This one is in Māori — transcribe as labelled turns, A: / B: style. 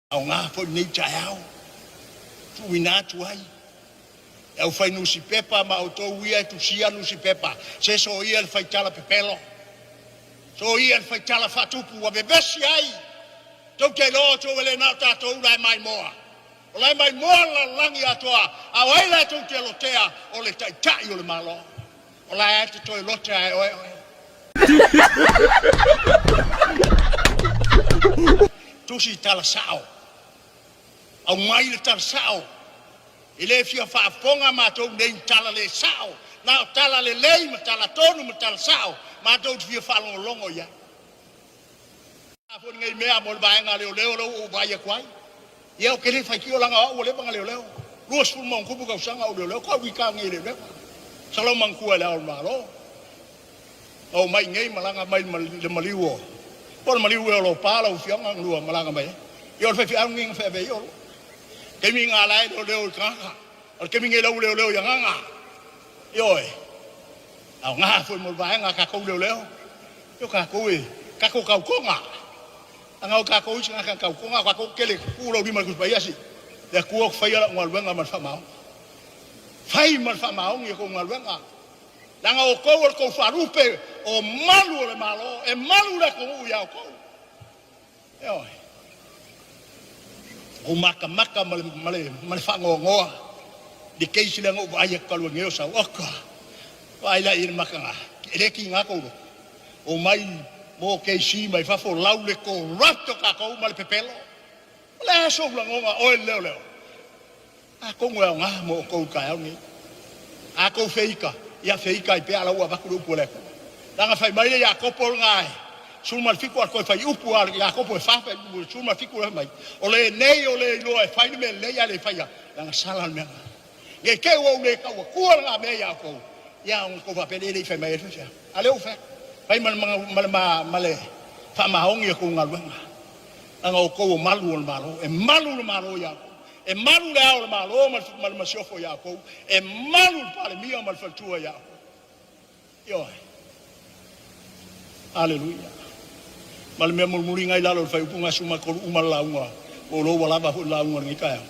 A: Au ngā fo nei tai au. Tu wina tu ai. Au fai nusi pepa ma o tō wia tu sia nusi pepa. Se so ia le fai tala pepelo. So ia le fai tala fatupu wa bebesi ai. Tau te loa tō wele nao tātou lai mai moa. O lai mai moa la langi atoa. Au ai lai tau te lotea o le tai tai o le malo. O lai ate toi lote ai oe oe. Tusi tala sao. Au mai le tala sao. Ile fia whaafonga mātou nei tala le sao. Nā tala le lei ma tala tonu ma tala sao. Mātou te fia whalongolongo ia. Nā ngai mea mo le baenga leo o vai a kwai. Ia o kele whai ki o langa o le panga leo. Rua sfuru maung kupu kau sanga o leo. Kau wika ngai leo. Salau mangkua leo o malo. O mai ngai malanga mai le maliuo. O le maliuo o lo pala o fianga lua malanga mai. Ia o le whai ngai ngā whai o. Kemi ngā lai leo kanga. O kemi ngai leo ya nganga. Ioi. Au ngā fwoi mo vaenga kakou leo. Io kakou e. Kakou kau konga. Anga o kakou isi ngā kau konga. Kakou kele kūrau di markus baiasi. Ia kuok whaia ngal wenga man whamao. Whai man whamao ngi ko ngal wenga. Langa o kou o kou wharupe o malu o le malo. E malu le kou ia o kou. Ioi. O maka male whangongoa. Di keisi le ngō aia kalua ngeo sa waka. Vai la ina maka ngā. Reki ngā kouro. O mai mō keisi mai whafo lau le ko rato ka kou male pepelo. Le aso ngonga oe leo. A kongo eo ngā mō kou kai au ni. A kou feika. Ia feika i pea lau a wakuru upu leko. Langa whai mai le ia kopol ngai. Sulma fiku al koe whai upu al ia kopo e whawhai. Sulma fiku le mai. O le nei o le iloa e whai me le ia le whai. Langa salan mea. Nge ke wau le kaua kua ngā mea ia kou. Ia on ko whapere le whai mai e whai. A leo whai. Whai male whamahongi e kou ngā luenga. Anga o kou o malu o le malo. E malu le malo ia kou. E malu le ao le malo mal masiofo ia kou. E malu le pale mia mal faltua ia kou. Ioi. Aleluia. Mal mea mulmuri ngai lalo le whai upunga suma koru umalaunga. O lo walawa hu launga ngi kaya.